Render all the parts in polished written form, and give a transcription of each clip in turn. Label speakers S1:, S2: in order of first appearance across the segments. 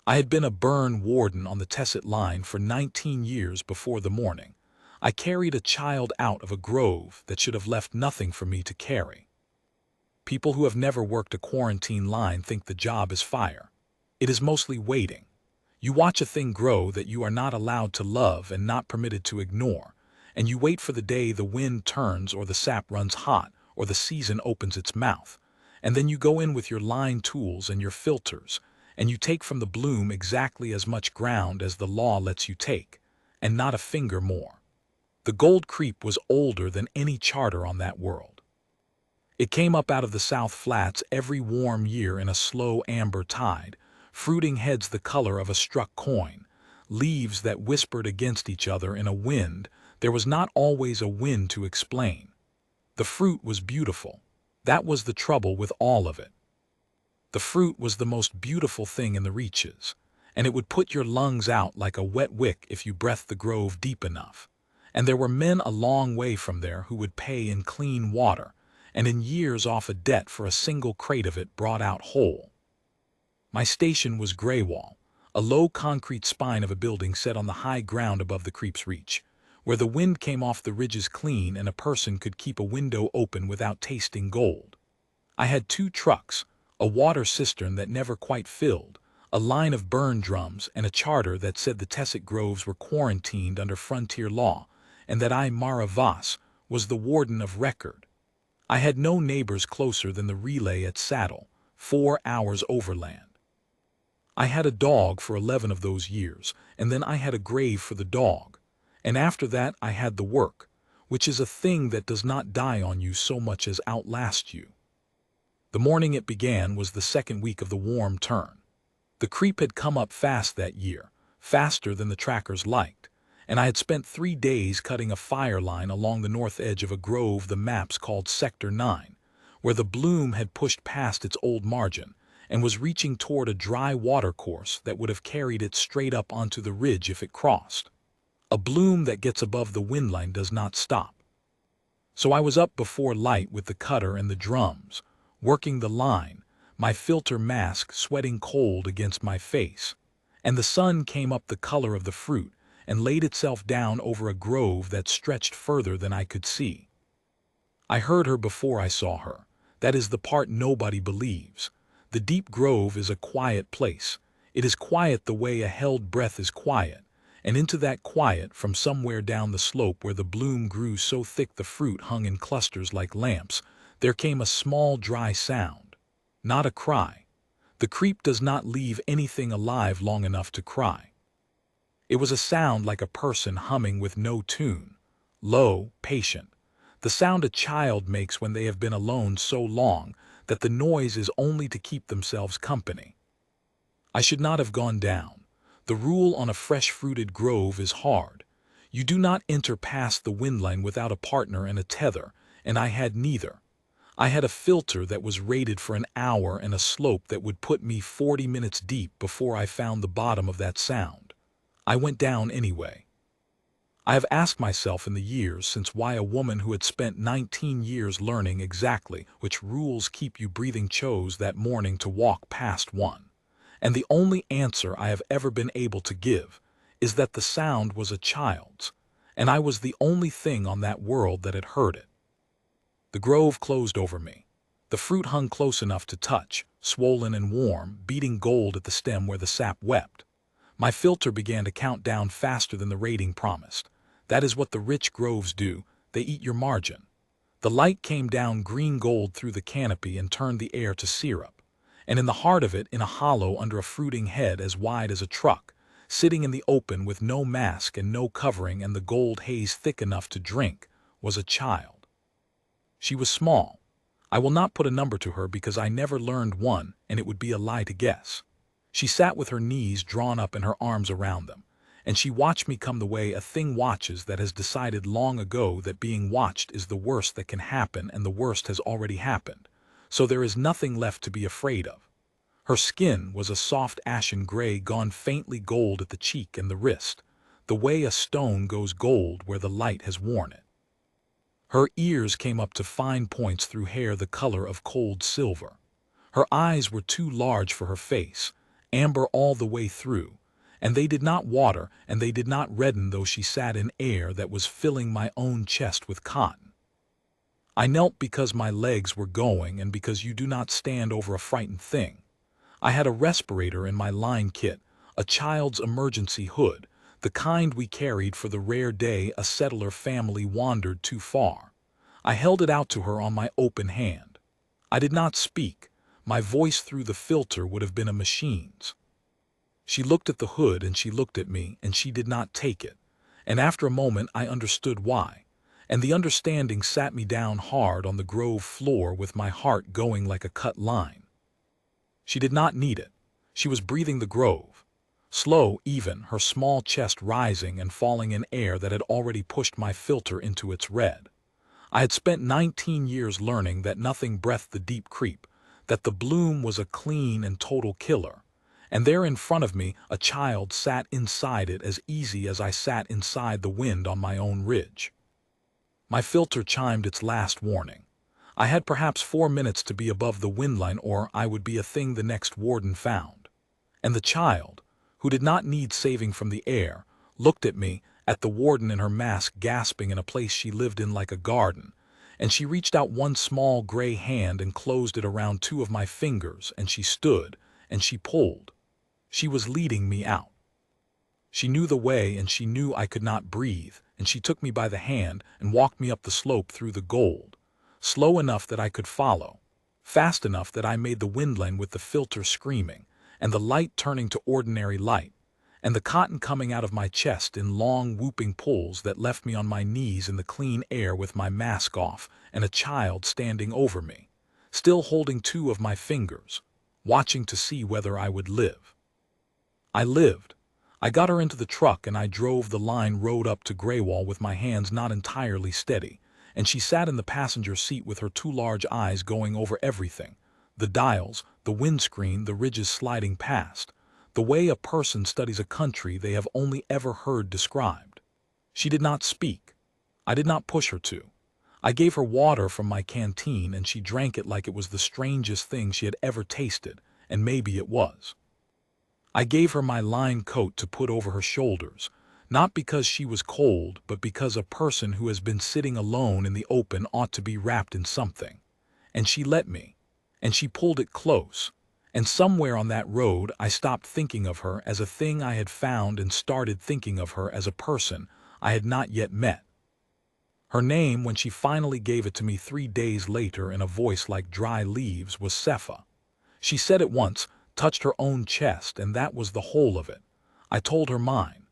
S1: I had been a burn warden on the Tessit line for 19 years before the morning. I carried a child out of a grove that should have left nothing for me to carry. People who have never worked a quarantine line think the job is fire. It is mostly waiting. You watch a thing grow that you are not allowed to love and not permitted to ignore, and you wait for the day the wind turns or the sap runs hot or the season opens its mouth, and then you go in with your line tools and your filters, and you take from the bloom exactly as much ground as the law lets you take, and not a finger more. The gold creep was older than any charter on that world. It came up out of the South Flats every warm year in a slow amber tide, fruiting heads the color of a struck coin, leaves that whispered against each other in a wind there was not always a wind to explain. The fruit was beautiful. That was the trouble with all of it. The fruit was the most beautiful thing in the reaches, and it would put your lungs out like a wet wick if you breathed the grove deep enough. And there were men a long way from there who would pay in clean water, and in years off a debt for a single crate of it brought out whole. My station was Greywall, a low concrete spine of a building set on the high ground above the creep's reach, where the wind came off the ridges clean and a person could keep a window open without tasting gold. I had 2 trucks, a water cistern that never quite filled, a line of burn drums, and a charter that said the Tessit groves were quarantined under frontier law, and that I, Mara Voss, was the warden of record. I had no neighbors closer than the relay at Saddle, 4 hours overland. I had a dog for 11 of those years, and then I had a grave for the dog, and after that I had the work, which is a thing that does not die on you so much as outlast you. The morning it began was the 2nd week of the warm turn. The creep had come up fast that year, faster than the trackers liked, and I had spent 3 days cutting a fire line along the north edge of a grove the maps called Sector 9, where the bloom had pushed past its old margin and was reaching toward a dry watercourse that would have carried it straight up onto the ridge if it crossed. A bloom that gets above the windline does not stop. So I was up before light with the cutter and the drums, working the line, my filter mask sweating cold against my face, and the sun came up the color of the fruit and laid itself down over a grove that stretched further than I could see. I heard her before I saw her. That is the part nobody believes. The deep grove is a quiet place. It is quiet the way a held breath is quiet, and into that quiet, from somewhere down the slope where the bloom grew so thick the fruit hung in clusters like lamps, there came a small dry sound. Not a cry. The creep does not leave anything alive long enough to cry. It was a sound like a person humming with no tune, low, patient, the sound a child makes when they have been alone so long that the noise is only to keep themselves company. I should not have gone down. The rule on a fresh-fruited grove is hard. You do not enter past the windline without a partner and a tether, and I had neither. I had a filter that was rated for an hour and a slope that would put me 40 minutes deep before I found the bottom of that sound. I went down anyway. I have asked myself in the years since why a woman who had spent 19 years learning exactly which rules keep you breathing chose that morning to walk past one. And the only answer I have ever been able to give is that the sound was a child's, and I was the only thing on that world that had heard it. The grove closed over me. The fruit hung close enough to touch, swollen and warm, beating gold at the stem where the sap wept. My filter began to count down faster than the rating promised. That is what the rich groves do. They eat your margin. The light came down green gold through the canopy and turned the air to syrup. And in the heart of it, in a hollow under a fruiting head as wide as a truck, sitting in the open with no mask and no covering and the gold haze thick enough to drink, was a child. She was small. I will not put a number to her because I never learned one and it would be a lie to guess. She sat with her knees drawn up and her arms around them, and she watched me come the way a thing watches that has decided long ago that being watched is the worst that can happen and the worst has already happened, so there is nothing left to be afraid of. Her skin was a soft ashen gray gone faintly gold at the cheek and the wrist, the way a stone goes gold where the light has worn it. Her ears came up to fine points through hair the color of cold silver. Her eyes were too large for her face, amber all the way through, and they did not water and they did not redden though she sat in air that was filling my own chest with cotton. I knelt because my legs were going and because you do not stand over a frightened thing. I had a respirator in my line kit, a child's emergency hood, the kind we carried for the rare day a settler family wandered too far. I held it out to her on my open hand. I did not speak. My voice through the filter would have been a machine's. She looked at the hood and she looked at me and she did not take it. And after a moment I understood why. And the understanding sat me down hard on the grove floor with my heart going like a cut line. She did not need it. She was breathing the grove. Slow, even, her small chest rising and falling in air that had already pushed my filter into its red. I had spent 19 years learning that nothing breathed the deep creep, that the bloom was a clean and total killer. And there in front of me a child sat inside it as easy as I sat inside the wind on my own ridge. My filter chimed its last warning. I had perhaps 4 minutes to be above the windline or I would be a thing the next warden found. And the child, who did not need saving from the air, looked at me, at the warden in her mask gasping in a place she lived in like a garden, and she reached out one small gray hand and closed it around 2 of my fingers, and she stood, and she pulled. She was leading me out. She knew the way and she knew I could not breathe, and she took me by the hand and walked me up the slope through the gold, slow enough that I could follow, fast enough that I made the windline with the filter screaming, and the light turning to ordinary light, and the cotton coming out of my chest in long whooping pulls that left me on my knees in the clean air with my mask off and a child standing over me, still holding 2 of my fingers, watching to see whether I would live. I lived. I got her into the truck and I drove the line road up to Greywall with my hands not entirely steady, and she sat in the passenger seat with her 2 large eyes going over everything, the dials, the windscreen, the ridges sliding past, the way a person studies a country they have only ever heard described. She did not speak. I did not push her to. I gave her water from my canteen and she drank it like it was the strangest thing she had ever tasted, and maybe it was. I gave her my line coat to put over her shoulders, not because she was cold, but because a person who has been sitting alone in the open ought to be wrapped in something. And she let me, and she pulled it close, and somewhere on that road I stopped thinking of her as a thing I had found and started thinking of her as a person I had not yet met. Her name, when she finally gave it to me 3 days later in a voice like dry leaves, was SciFi. She said it once, touched her own chest, and that was the whole of it. I told her mine.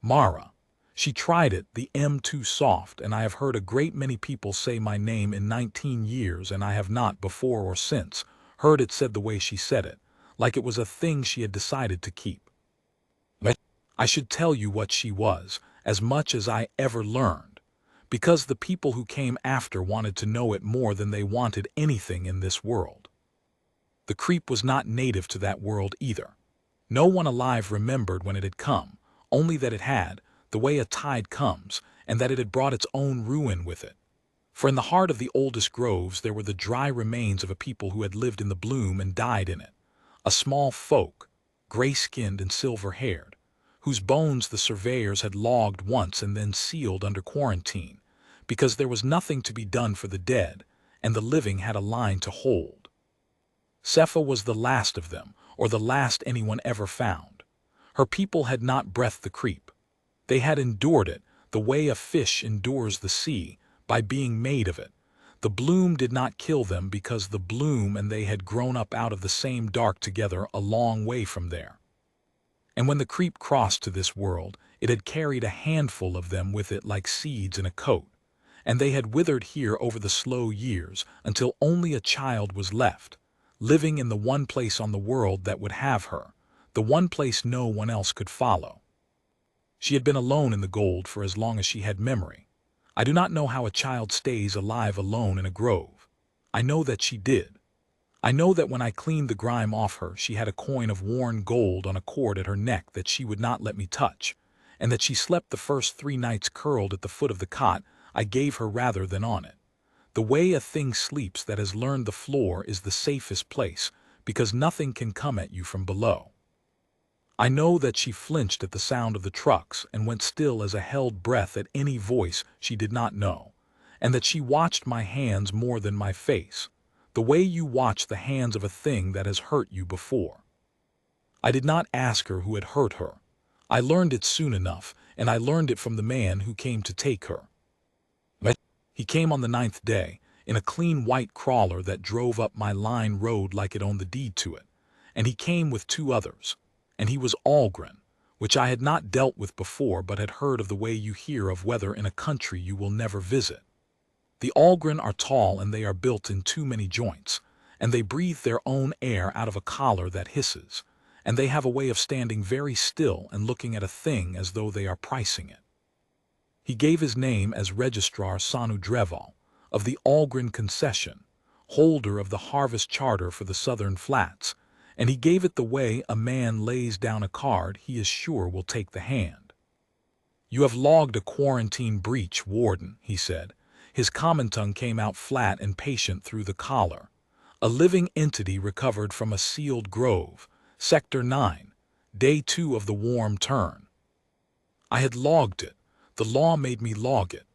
S1: Mara. She tried it, the M too soft, and I have heard a great many people say my name in 19 years, and I have not, before or since, heard it said the way she said it, like it was a thing she had decided to keep. But I should tell you what she was, as much as I ever learned, because the people who came after wanted to know it more than they wanted anything in this world. The creep was not native to that world either. No one alive remembered when it had come, only that it had, the way a tide comes, and that it had brought its own ruin with it. For in the heart of the oldest groves there were the dry remains of a people who had lived in the bloom and died in it, a small folk, gray-skinned and silver-haired, whose bones the surveyors had logged once and then sealed under quarantine, because there was nothing to be done for the dead, and the living had a line to hold. SciFi was the last of them, or the last anyone ever found. Her people had not breathed the creep. They had endured it, the way a fish endures the sea, by being made of it. The bloom did not kill them because the bloom and they had grown up out of the same dark together a long way from there. And when the creep crossed to this world, it had carried a handful of them with it like seeds in a coat, and they had withered here over the slow years until only a child was left, living in the one place on the world that would have her, the one place no one else could follow. She had been alone in the gold for as long as she had memory. I do not know how a child stays alive alone in a grove. I know that she did. I know that when I cleaned the grime off her, she had a coin of worn gold on a cord at her neck that she would not let me touch, and that she slept the first 3 nights curled at the foot of the cot I gave her rather than on it. The way a thing sleeps that has learned the floor is the safest place, because nothing can come at you from below. I know that she flinched at the sound of the trucks and went still as a held breath at any voice she did not know, and that she watched my hands more than my face, the way you watch the hands of a thing that has hurt you before. I did not ask her who had hurt her. I learned it soon enough, and I learned it from the man who came to take her. He came on the 9th day, in a clean white crawler that drove up my line road like it owned the deed to it, and he came with 2 others, and he was Algren, which I had not dealt with before but had heard of the way you hear of weather in a country you will never visit. The Algren are tall and they are built in too many joints, and they breathe their own air out of a collar that hisses, and they have a way of standing very still and looking at a thing as though they are pricing it. He gave his name as Registrar Sanu Dreval, of the Algren Concession, holder of the harvest charter for the Southern Flats, and he gave it the way a man lays down a card he is sure will take the hand. "You have logged a quarantine breach, Warden," he said. His common tongue came out flat and patient through the collar. "A living entity recovered from a sealed grove, Sector 9, Day 2 of the warm turn." I had logged it. The law made me log it.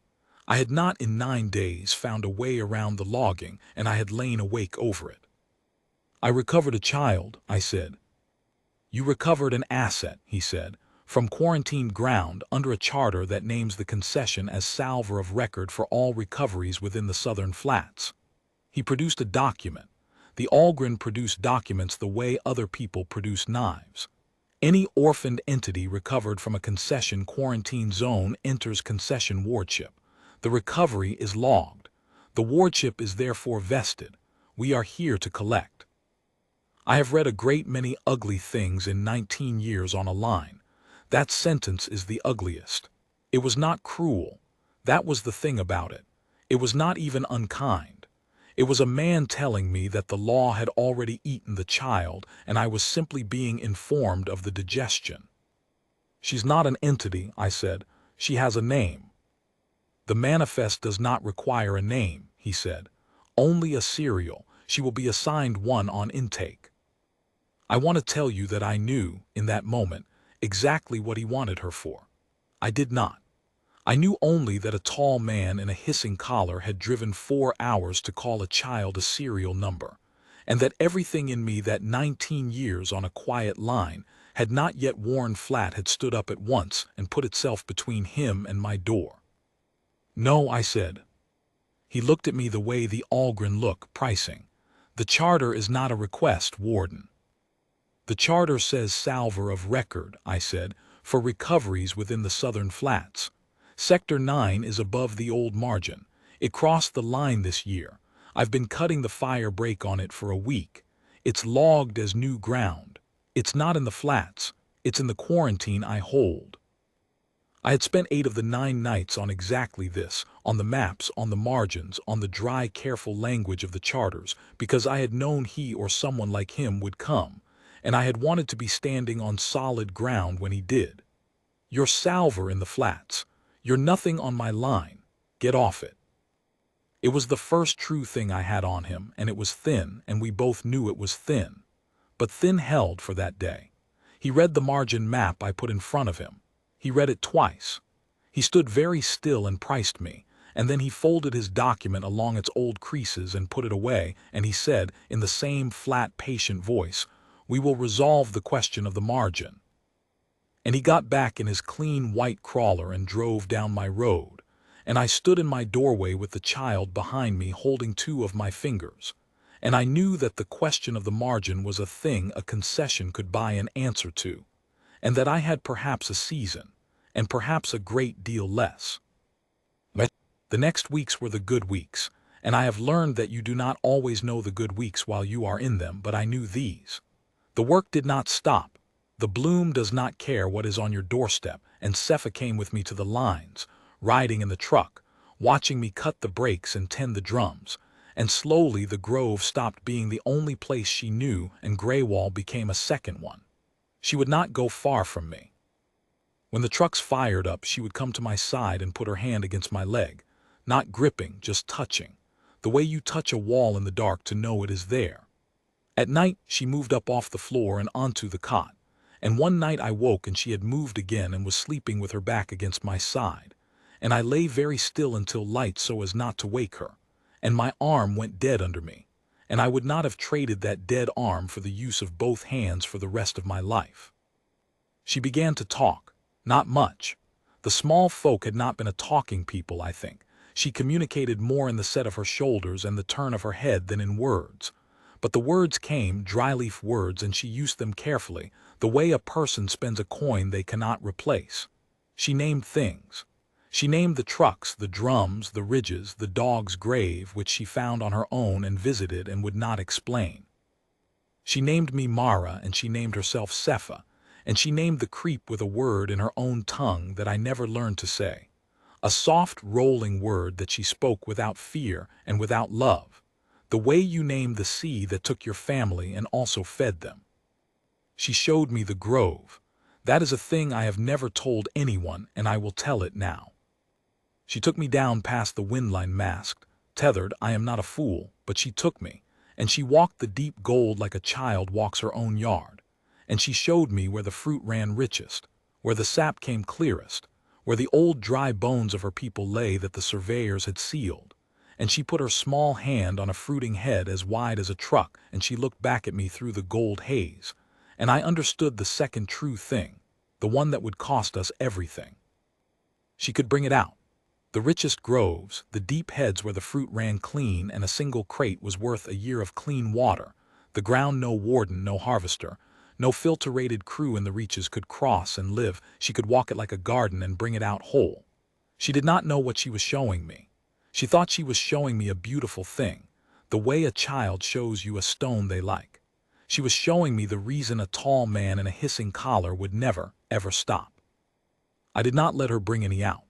S1: I had not in 9 days found a way around the logging, and I had lain awake over it. "I recovered a child," I said. "You recovered an asset," he said, "from quarantined ground under a charter that names the concession as salver of record for all recoveries within the Southern Flats." He produced a document. The Algren produce documents the way other people produce knives. Any orphaned entity recovered from a concession quarantine zone enters concession wardship. The recovery is logged. The wardship is therefore vested. We are here to collect. I have read a great many ugly things in 19 years on a line. That sentence is the ugliest. It was not cruel. That was the thing about it. It was not even unkind. It was a man telling me that the law had already eaten the child, and I was simply being informed of the digestion. "She's not an entity," I said. "She has a name." "The manifest does not require a name," he said. "Only a serial. She will be assigned one on intake." I want to tell you that I knew, in that moment, exactly what he wanted her for. I did not. I knew only that a tall man in a hissing collar had driven 4 hours to call a child a serial number, and that everything in me that 19 years on a quiet line had not yet worn flat had stood up at once and put itself between him and my door. "No," I said. He looked at me the way the Algren look, pricing. "The charter is not a request, Warden." "The charter says salver of record," I said, "for recoveries within the Southern Flats. Sector 9 is above the old margin. It crossed the line this year. I've been cutting the fire break on it for a week. It's logged as new ground. It's not in the flats. It's in the quarantine I hold." I had spent 8 of the 9 nights on exactly this, on the maps, on the margins, on the dry, careful language of the charters, because I had known he or someone like him would come, and I had wanted to be standing on solid ground when he did. "You're salver in the flats. You're nothing on my line. Get off it." It was the first true thing I had on him, and it was thin, and we both knew it was thin. But thin held for that day. He read the margin map I put in front of him. He read it twice. He stood very still and priced me, and then he folded his document along its old creases and put it away, and he said, in the same flat, patient voice, "We will resolve the question of the margin." And he got back in his clean white crawler and drove down my road, and I stood in my doorway with the child behind me holding 2 of my fingers, and I knew that the question of the margin was a thing a concession could buy an answer to, and that I had perhaps a season, and perhaps a great deal less. But the next weeks were the good weeks, and I have learned that you do not always know the good weeks while you are in them, but I knew these. The work did not stop. The bloom does not care what is on your doorstep, and Sepha came with me to the lines, riding in the truck, watching me cut the brakes and tend the drums, and slowly the grove stopped being the only place she knew and Greywall became a second one. She would not go far from me. When the trucks fired up, she would come to my side and put her hand against my leg, not gripping, just touching, the way you touch a wall in the dark to know it is there. At night, she moved up off the floor and onto the cot, And one night I woke and she had moved again and was sleeping with her back against my side. And I lay very still until light so as not to wake her. And my arm went dead under me. And I would not have traded that dead arm for the use of both hands for the rest of my life. She began to talk. Not much. The small folk had not been a talking people, I think. She communicated more in the set of her shoulders and the turn of her head than in words. But the words came, dry-leaf words, and she used them carefully, the way a person spends a coin they cannot replace. She named things. She named the trucks, the drums, the ridges, the dog's grave, which she found on her own and visited and would not explain. She named me Mara, and she named herself Sepha, and she named the creep with a word in her own tongue that I never learned to say. A soft, rolling word that she spoke without fear and without love. The way you name the sea that took your family and also fed them. She showed me the grove. That is a thing I have never told anyone, and I will tell it now. She took me down past the windline masked, tethered. I am not a fool, but she took me, and she walked the deep gold like a child walks her own yard. And she showed me where the fruit ran richest, where the sap came clearest, where the old dry bones of her people lay that the surveyors had sealed. And she put her small hand on a fruiting head as wide as a truck, and she looked back at me through the gold haze. And I understood the second true thing, the one that would cost us everything. She could bring it out. The richest groves, the deep heads where the fruit ran clean and a single crate was worth a year of clean water, the ground no warden, no harvester, no filter-rated crew in the reaches could cross and live. She could walk it like a garden and bring it out whole. She did not know what she was showing me. She thought she was showing me a beautiful thing, the way a child shows you a stone they like. She was showing me the reason a tall man in a hissing collar would never, ever stop. I did not let her bring any out.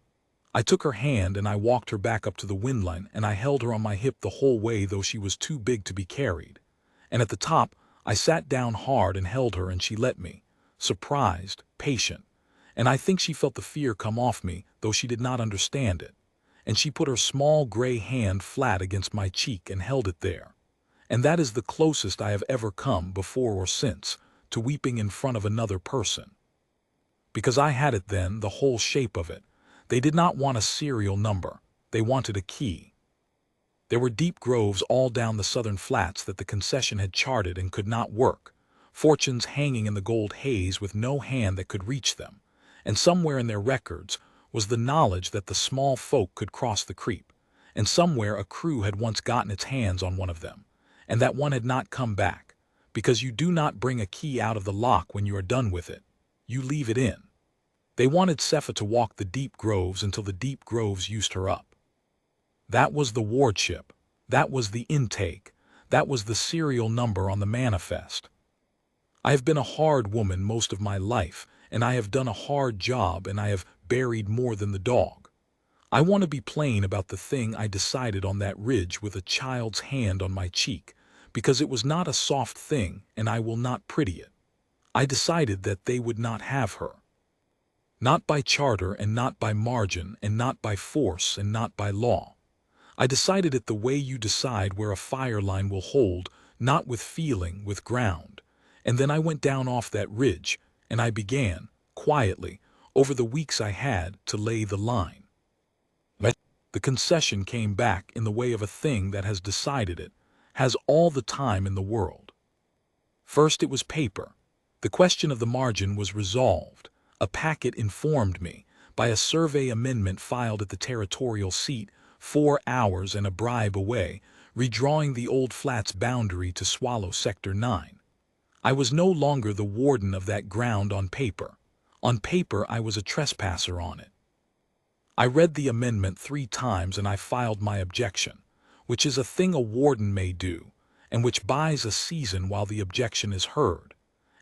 S1: I took her hand and I walked her back up to the windline, and I held her on my hip the whole way, though she was too big to be carried. And at the top, I sat down hard and held her, and she let me, surprised, patient. And I think she felt the fear come off me, though she did not understand it. And she put her small gray hand flat against my cheek and held it there. And that is the closest I have ever come, before or since, to weeping in front of another person. Because I had it then, the whole shape of it. They did not want a serial number. They wanted a key. There were deep groves all down the southern flats that the concession had charted and could not work, fortunes hanging in the gold haze with no hand that could reach them, and somewhere in their records was the knowledge that the small folk could cross the creek, and somewhere a crew had once gotten its hands on one of them, and that one had not come back, because you do not bring a key out of the lock when you are done with it. You leave it in. They wanted Sepha to walk the deep groves until the deep groves used her up. That was the wardship. That was the intake. That was the serial number on the manifest. I have been a hard woman most of my life, and I have done a hard job, and I have buried more than the dog. I want to be plain about the thing I decided on that ridge with a child's hand on my cheek, because it was not a soft thing, and I will not pretty it. I decided that they would not have her. Not by charter and not by margin and not by force and not by law. I decided it the way you decide where a fire line will hold, not with feeling, with ground. And then I went down off that ridge, and I began, quietly, over the weeks I had, to lay the line. The concession came back in the way of a thing that has decided it, has all the time in the world. First it was paper. The question of the margin was resolved. A packet informed me, by a survey amendment filed at the territorial seat, 4 hours and a bribe away, redrawing the old flats boundary to swallow Sector 9. I was no longer the warden of that ground on paper. On paper I was a trespasser on it. I read the amendment 3 times and I filed my objection, which is a thing a warden may do, and which buys a season while the objection is heard.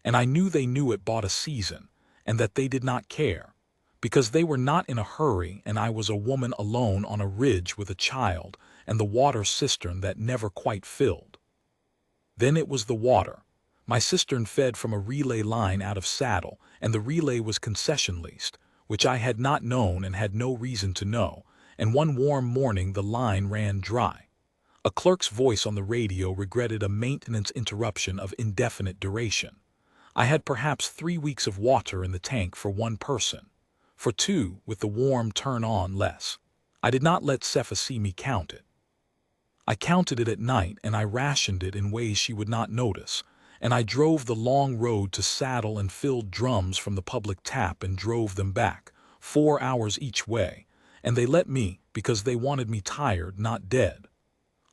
S1: And I knew they knew it bought a season, and that they did not care, because they were not in a hurry, and I was a woman alone on a ridge with a child and the water cistern that never quite filled. Then it was the water. My cistern fed from a relay line out of Saddle, and the relay was concession leased, which I had not known and had no reason to know, and one warm morning the line ran dry. A clerk's voice on the radio regretted a maintenance interruption of indefinite duration. I had perhaps 3 weeks of water in the tank for one person. For two, with the warm turn-on less. I did not let Cepha see me count it. I counted it at night and I rationed it in ways she would not notice, and I drove the long road to saddle and filled drums from the public tap and drove them back, 4 hours each way, and they let me because they wanted me tired, not dead.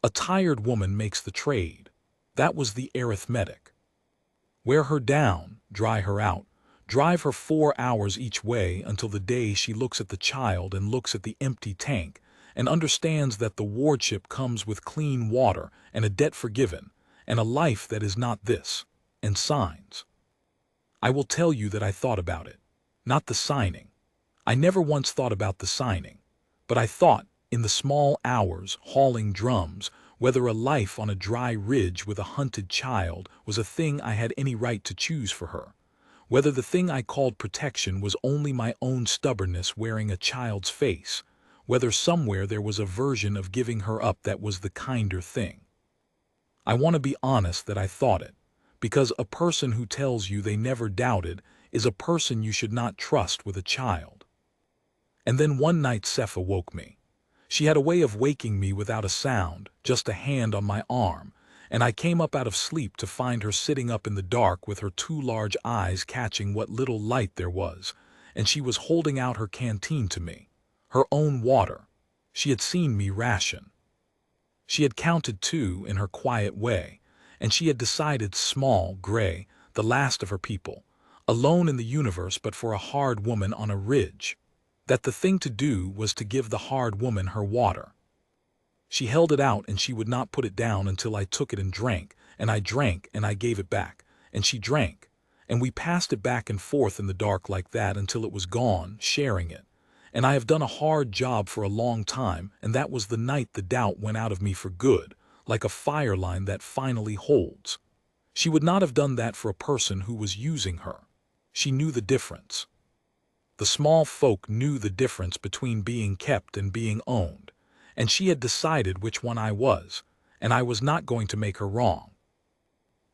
S1: A tired woman makes the trade. That was the arithmetic. Wear her down, dry her out, drive her 4 hours each way until the day she looks at the child and looks at the empty tank and understands that the wardship comes with clean water and a debt forgiven and a life that is not this, and signs. I will tell you that I thought about it, not the signing. I never once thought about the signing, but I thought, in the small hours, hauling drums, whether a life on a dry ridge with a hunted child was a thing I had any right to choose for her, whether the thing I called protection was only my own stubbornness wearing a child's face, whether somewhere there was a version of giving her up that was the kinder thing. I want to be honest that I thought it, because a person who tells you they never doubted is a person you should not trust with a child. And then one night Cepha woke me. She had a way of waking me without a sound, just a hand on my arm, and I came up out of sleep to find her sitting up in the dark with her 2 large eyes catching what little light there was, and she was holding out her canteen to me, her own water. She had seen me ration. She had counted too in her quiet way, and she had decided small, gray, the last of her people, alone in the universe but for a hard woman on a ridge, that the thing to do was to give the hard woman her water. She held it out and she would not put it down until I took it and I drank and I gave it back, and she drank, and we passed it back and forth in the dark like that until it was gone, sharing it. And I have done a hard job for a long time, and that was the night the doubt went out of me for good, like a fire line that finally holds. She would not have done that for a person who was using her. She knew the difference. The small folk knew the difference between being kept and being owned, and she had decided which one I was, and I was not going to make her wrong.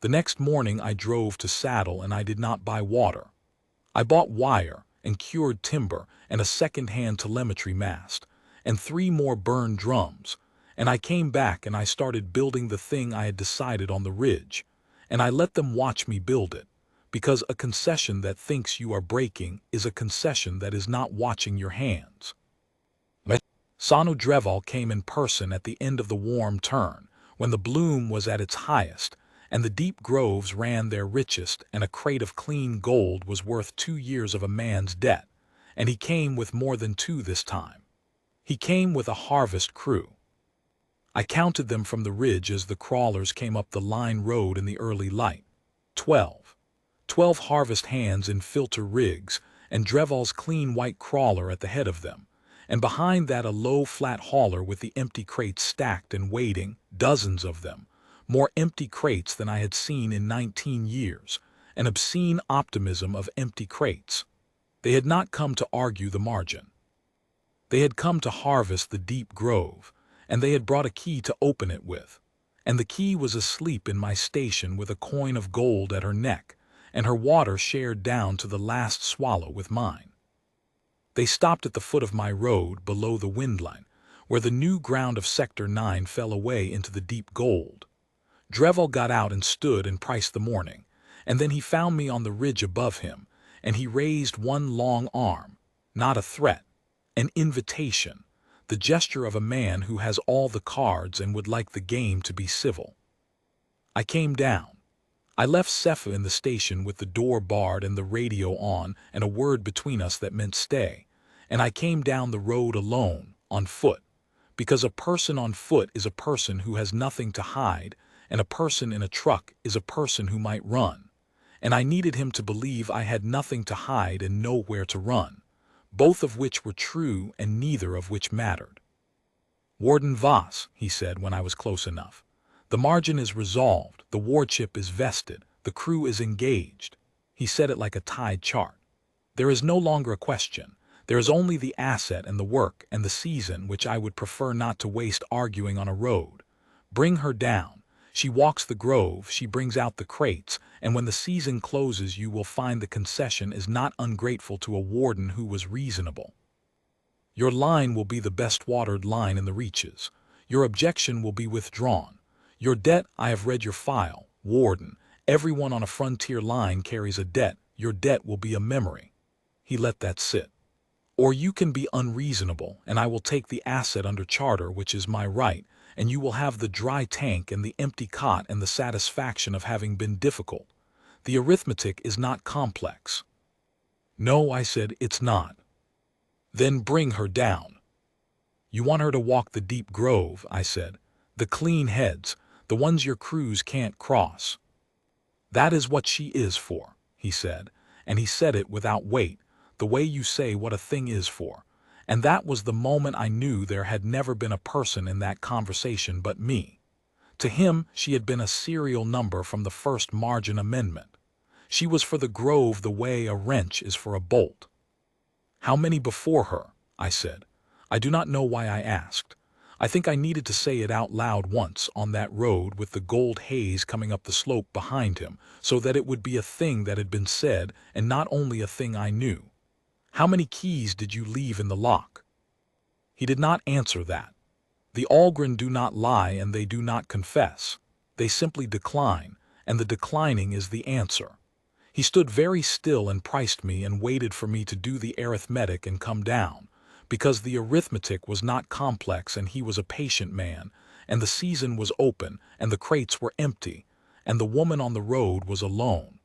S1: The next morning I drove to Saddle and I did not buy water. I bought wire and cured timber and a second-hand telemetry mast and 3 more burned drums, and I came back and I started building the thing I had decided on the ridge, and I let them watch me build it, because a concession that thinks you are breaking is a concession that is not watching your hands. Sanu Dreval came in person at the end of the warm turn, when the bloom was at its highest, and the deep groves ran their richest, and a crate of clean gold was worth 2 years of a man's debt, and he came with more than 2 this time. He came with a harvest crew. I counted them from the ridge as the crawlers came up the line road in the early light. 12 harvest hands in filter rigs, and Dreval's clean white crawler at the head of them, and behind that a low flat hauler with the empty crates stacked and waiting, dozens of them, more empty crates than I had seen in 19 years, an obscene optimism of empty crates. They had not come to argue the margin. They had come to harvest the deep grove, and they had brought a key to open it with, and the key was asleep in my station with a coin of gold at her neck, and her water shared down to the last swallow with mine. They stopped at the foot of my road below the wind line, where the new ground of Sector 9 fell away into the deep gold. Dreval got out and stood and priced the morning, and then he found me on the ridge above him, and he raised one long arm, not a threat, an invitation, the gesture of a man who has all the cards and would like the game to be civil. I came down. I left Cepha in the station with the door barred and the radio on and a word between us that meant stay, and I came down the road alone, on foot, because a person on foot is a person who has nothing to hide, and a person in a truck is a person who might run, and I needed him to believe I had nothing to hide and nowhere to run, both of which were true and neither of which mattered. "Warden Voss," he said when I was close enough, "the margin is resolved, the wardship is vested, the crew is engaged." He said it like a tide chart. "There is no longer a question. There is only the asset and the work and the season which I would prefer not to waste arguing on a road. Bring her down. She walks the grove, she brings out the crates, and when the season closes you will find the concession is not ungrateful to a warden who was reasonable. Your line will be the best watered line in the reaches. Your objection will be withdrawn. Your debt, I have read your file, warden. Everyone on a frontier line carries a debt. Your debt will be a memory. He let that sit. Or you can be unreasonable, and I will take the asset under charter, which is my right, and you will have the dry tank and the empty cot and the satisfaction of having been difficult. The arithmetic is not complex. No, I said, it's not. Then bring her down. You want her to walk the deep grove, I said. The clean heads, the ones your crews can't cross. That is what she is for, he said, and he said it without weight, the way you say what a thing is for. And that was the moment I knew there had never been a person in that conversation but me. To him, she had been a serial number from the first margin amendment. She was for the grove the way a wrench is for a bolt. How many before her? I said. I do not know why I asked. I think I needed to say it out loud once on that road with the gold haze coming up the slope behind him, so that it would be a thing that had been said and not only a thing I knew. How many keys did you leave in the lock? He did not answer that. The Algren do not lie and they do not confess. They simply decline, and the declining is the answer. He stood very still and priced me and waited for me to do the arithmetic and come down, because the arithmetic was not complex and he was a patient man, and the season was open and the crates were empty, and the woman on the road was alone.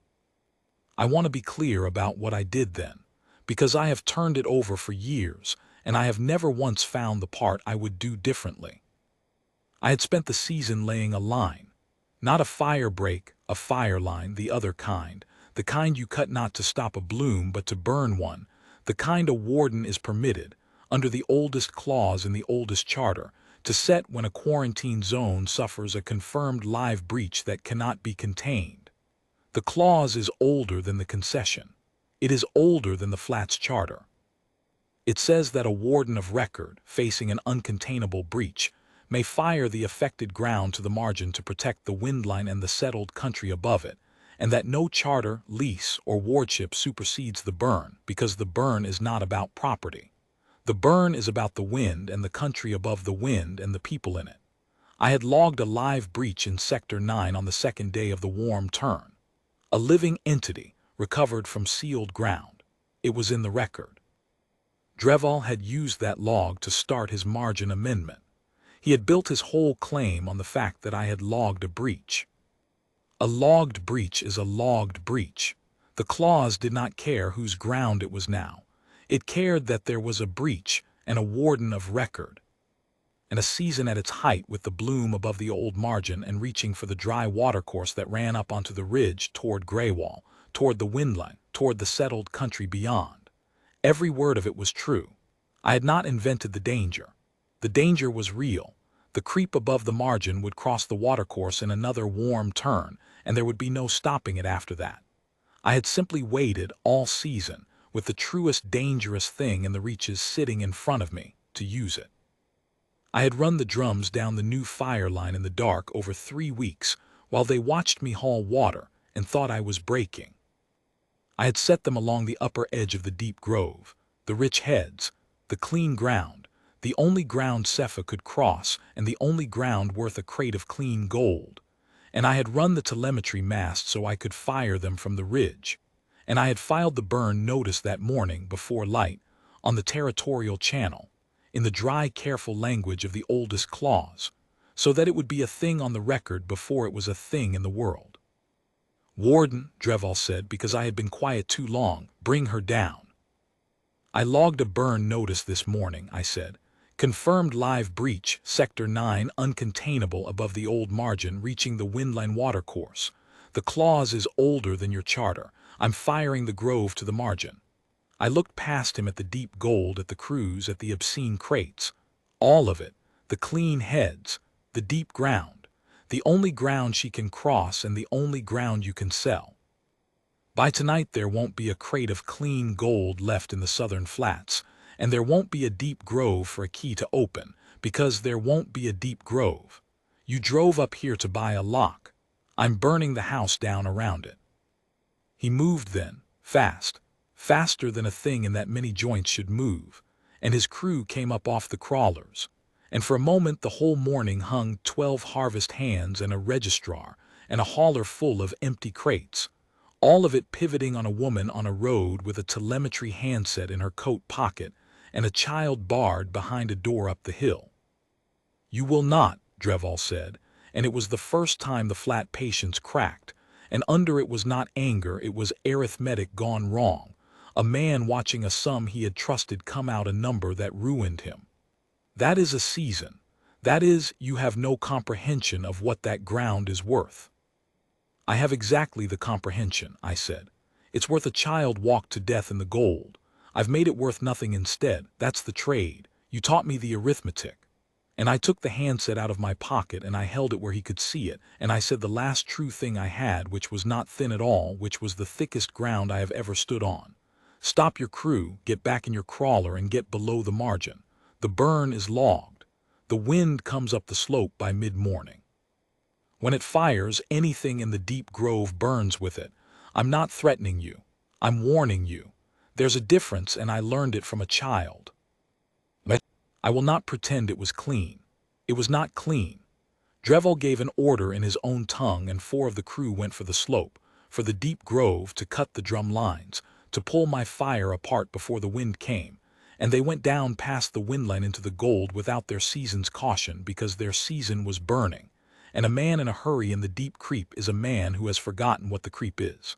S1: I want to be clear about what I did then, because I have turned it over for years, and I have never once found the part I would do differently. I had spent the season laying a line, not a fire break, a fire line, the other kind, the kind you cut not to stop a bloom but to burn one, the kind a warden is permitted, under the oldest clause in the oldest charter, to set when a quarantine zone suffers a confirmed live breach that cannot be contained. The clause is older than the concession. It is older than the Flats Charter. It says that a warden of record, facing an uncontainable breach, may fire the affected ground to the margin to protect the windline and the settled country above it, and that no charter, lease, or wardship supersedes the burn, because the burn is not about property. The burn is about the wind and the country above the wind and the people in it. I had logged a live breach in Sector 9 on the second day of the warm turn. A living entity, recovered from sealed ground. It was in the record. Dreval had used that log to start his margin amendment. He had built his whole claim on the fact that I had logged a breach. A logged breach is a logged breach. The clause did not care whose ground it was now. It cared that there was a breach and a warden of record, and a season at its height with the bloom above the old margin and reaching for the dry watercourse that ran up onto the ridge toward Greywall, toward the windline, toward the settled country beyond. Every word of it was true. I had not invented the danger. The danger was real. The creep above the margin would cross the watercourse in another warm turn, and there would be no stopping it after that. I had simply waited all season, with the truest dangerous thing in the reaches sitting in front of me, to use it. I had run the drums down the new fire line in the dark over 3 weeks, while they watched me haul water and thought I was breaking. I had set them along the upper edge of the deep grove, the rich heads, the clean ground, the only ground SciFi could cross and the only ground worth a crate of clean gold. And I had run the telemetry mast so I could fire them from the ridge. And I had filed the burn notice that morning before light, on the territorial channel, in the dry, careful language of the oldest clause, so that it would be a thing on the record before it was a thing in the world. Warden, Dreval said, because I had been quiet too long, bring her down. I logged a burn notice this morning, I said. Confirmed live breach, Sector 9 uncontainable above the old margin reaching the windline watercourse. The clause is older than your charter. I'm firing the grove to the margin. I looked past him at the deep gold, at the crews, at the obscene crates. All of it, the clean heads, the deep ground, the only ground she can cross and the only ground you can sell. By tonight there won't be a crate of clean gold left in the southern flats, and there won't be a deep grove for a key to open, because there won't be a deep grove. You drove up here to buy a lock. I'm burning the house down around it." He moved then, fast, faster than a thing in that many joints should move, and his crew came up off the crawlers, and for a moment the whole morning hung 12 harvest hands and a registrar and a hauler full of empty crates, all of it pivoting on a woman on a road with a telemetry handset in her coat pocket and a child barred behind a door up the hill. "You will not," Dreval said, and it was the first time the flat patience cracked, and under it was not anger, it was arithmetic gone wrong, a man watching a sum he had trusted come out a number that ruined him. "That is a season. That is, you have no comprehension of what that ground is worth." "I have exactly the comprehension," I said. "It's worth a child walked to death in the gold. I've made it worth nothing instead. That's the trade. You taught me the arithmetic." And I took the handset out of my pocket and I held it where he could see it, and I said the last true thing I had, which was not thin at all, which was the thickest ground I have ever stood on. "Stop your crew, get back in your crawler and get below the margin. The burn is logged. The wind comes up the slope by mid-morning. When it fires, anything in the deep grove burns with it. I'm not threatening you. I'm warning you. There's a difference, and I learned it from a child. I will not pretend it was clean. It was not clean." Dreval gave an order in his own tongue, and 4 of the crew went for the slope, for the deep grove, to cut the drum lines, to pull my fire apart before the wind came, and they went down past the windline into the gold without their season's caution, because their season was burning, and a man in a hurry in the deep creep is a man who has forgotten what the creep is.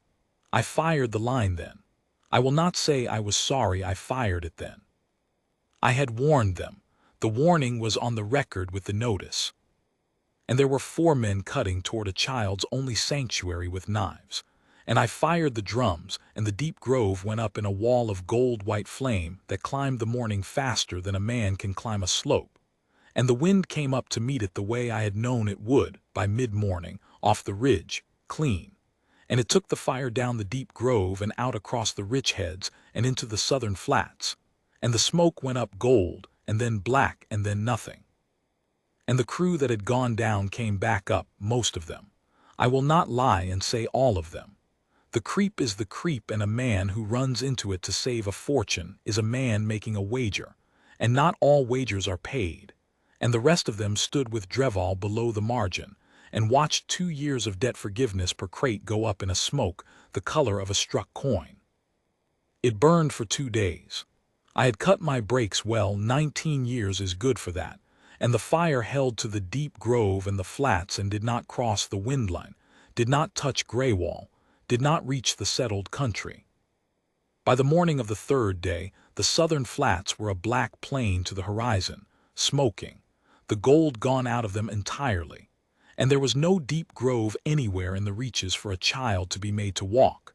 S1: I fired the line then. I will not say I was sorry I fired it then. I had warned them. The warning was on the record with the notice. And there were 4 men cutting toward a child's only sanctuary with knives. And I fired the drums, and the deep grove went up in a wall of gold-white flame that climbed the morning faster than a man can climb a slope. And the wind came up to meet it the way I had known it would, by mid-morning, off the ridge, clean. And it took the fire down the deep grove and out across the rich heads and into the southern flats. And the smoke went up gold, and then black, and then nothing. And the crew that had gone down came back up, most of them. I will not lie and say all of them. The creep is the creep, and a man who runs into it to save a fortune is a man making a wager, and not all wagers are paid. And the rest of them stood with Dreval below the margin, and watched 2 years of debt forgiveness per crate go up in a smoke the color of a struck coin. It burned for 2 days. I had cut my brakes well. 19 years is good for that, and the fire held to the deep grove and the flats and did not cross the windline, did not touch Greywall, did not reach the settled country. By the morning of the 3rd day, the southern flats were a black plain to the horizon, smoking, the gold gone out of them entirely, and there was no deep grove anywhere in the reaches for a child to be made to walk,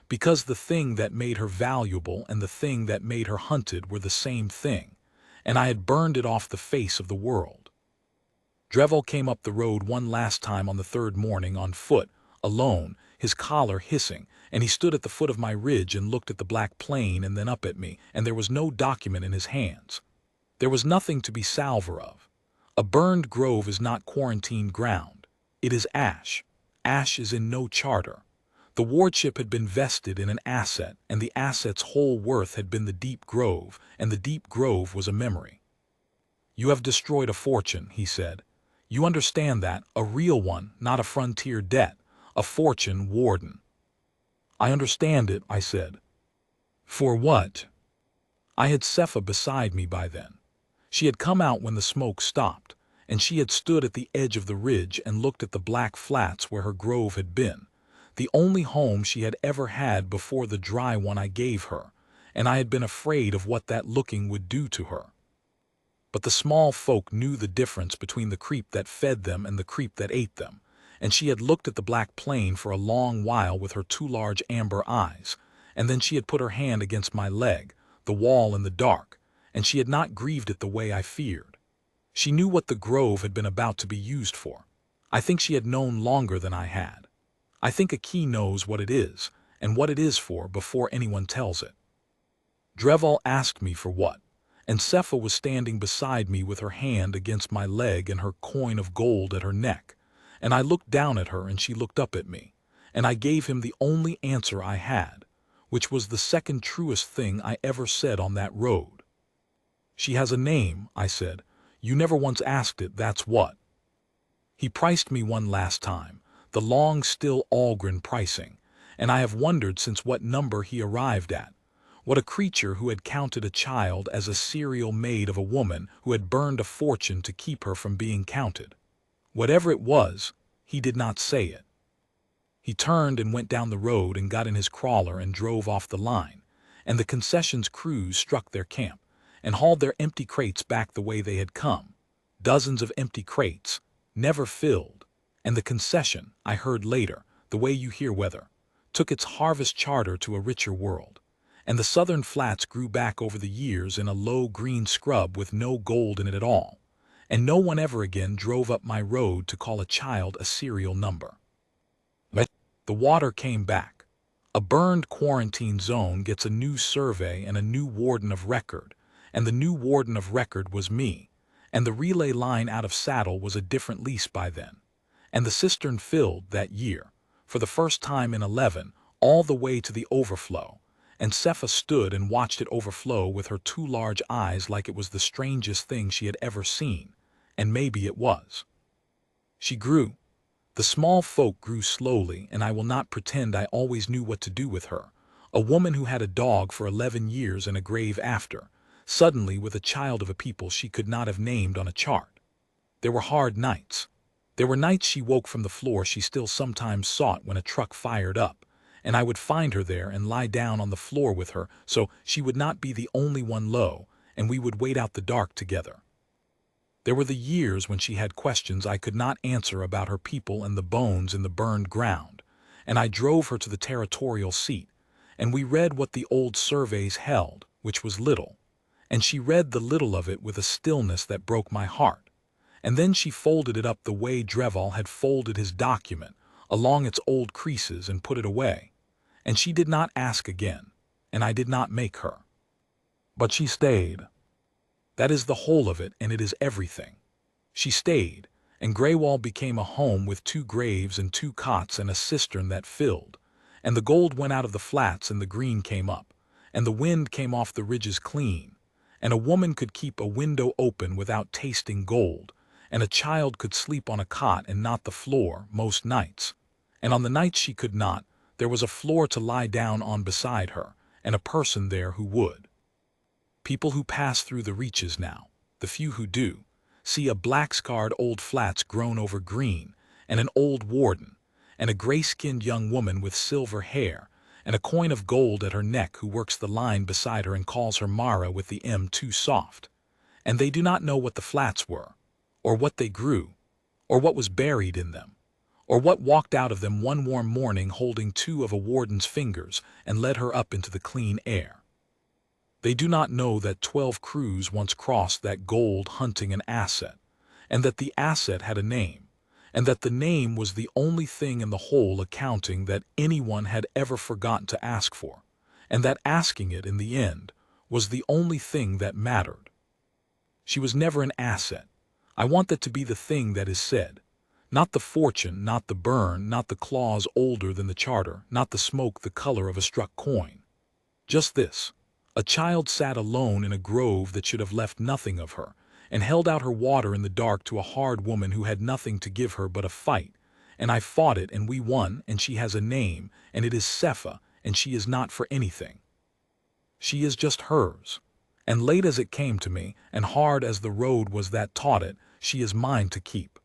S1: because the thing that made her valuable and the thing that made her hunted were the same thing, and I had burned it off the face of the world. Dreval came up the road one last time on the 3rd morning on foot, alone, his collar hissing, and he stood at the foot of my ridge and looked at the black plain and then up at me, and there was no document in his hands. There was nothing to be salver of. A burned grove is not quarantined ground. It is ash. Ash is in no charter. The wardship had been vested in an asset, and the asset's whole worth had been the deep grove, and the deep grove was a memory. "You have destroyed a fortune," he said. "You understand that, a real one, not a frontier debt, a fortune, Warden." "I understand it," I said. "For what?" I had Cepha beside me by then. She had come out when the smoke stopped, and she had stood at the edge of the ridge and looked at the black flats where her grove had been, the only home she had ever had before the dry one I gave her, and I had been afraid of what that looking would do to her. But the small folk knew the difference between the creep that fed them and the creep that ate them, and she had looked at the black plain for a long while with her 2 large amber eyes, and then she had put her hand against my leg, the wall in the dark, and she had not grieved it the way I feared. She knew what the grove had been about to be used for. I think she had known longer than I had. I think a key knows what it is, and what it is for, before anyone tells it. Dreval asked me for what, and SciFi was standing beside me with her hand against my leg and her coin of gold at her neck. And I looked down at her and she looked up at me, and I gave him the only answer I had, which was the second truest thing I ever said on that road. "She has a name," I said. "You never once asked it, that's what." He priced me one last time, the long still Algren pricing, and I have wondered since what number he arrived at. What a creature who had counted a child as a serial maid of a woman who had burned a fortune to keep her from being counted. Whatever it was, he did not say it. He turned and went down the road and got in his crawler and drove off the line, and the concessions crews struck their camp and hauled their empty crates back the way they had come. Dozens of empty crates, never filled, and the concession, I heard later, the way you hear weather, took its harvest charter to a richer world, and the southern flats grew back over the years in a low green scrub with no gold in it at all, and no one ever again drove up my road to call a child a serial number. The water came back. A burned quarantine zone gets a new survey and a new warden of record, and the new warden of record was me, and the relay line out of Saddle was a different lease by then, and the cistern filled that year, for the first time in 11, all the way to the overflow, and SciFi stood and watched it overflow with her two large eyes like it was the strangest thing she had ever seen, and maybe it was. She grew. The small folk grew slowly, and I will not pretend I always knew what to do with her, a woman who had a dog for 11 years and a grave after, suddenly with a child of a people she could not have named on a chart. There were hard nights. There were nights she woke from the floor she still sometimes sought when a truck fired up, and I would find her there and lie down on the floor with her so she would not be the only one low, and we would wait out the dark together. There were the years when she had questions I could not answer about her people and the bones in the burned ground, and I drove her to the territorial seat, and we read what the old surveys held, which was little, and she read the little of it with a stillness that broke my heart, and then she folded it up the way Dreval had folded his document, along its old creases, and put it away, and she did not ask again, and I did not make her. But she stayed. That is the whole of it, and it is everything. She stayed, and Greywall became a home with 2 graves and 2 cots and a cistern that filled, and the gold went out of the flats and the green came up, and the wind came off the ridges clean, and a woman could keep a window open without tasting gold, and a child could sleep on a cot and not the floor most nights, and on the nights she could not, there was a floor to lie down on beside her, and a person there who would. People who pass through the reaches now, the few who do, see a black-scarred old flats grown over green, and an old warden, and a gray-skinned young woman with silver hair, and a coin of gold at her neck who works the line beside her and calls her Mara with the M too soft. And they do not know what the flats were, or what they grew, or what was buried in them, or what walked out of them one warm morning holding 2 of a warden's fingers and led her up into the clean air. They do not know that 12 crews once crossed that gold hunting an asset, and that the asset had a name, and that the name was the only thing in the whole accounting that anyone had ever forgotten to ask for, and that asking it in the end was the only thing that mattered. She was never an asset. I want that to be the thing that is said. Not the fortune, not the burn, not the clause older than the charter, not the smoke the color of a struck coin. Just this. A child sat alone in a grove that should have left nothing of her, and held out her water in the dark to a hard woman who had nothing to give her but a fight, and I fought it and we won, and she has a name, and it is SciFi, and she is not for anything. She is just hers, and late as it came to me, and hard as the road was that taught it, she is mine to keep.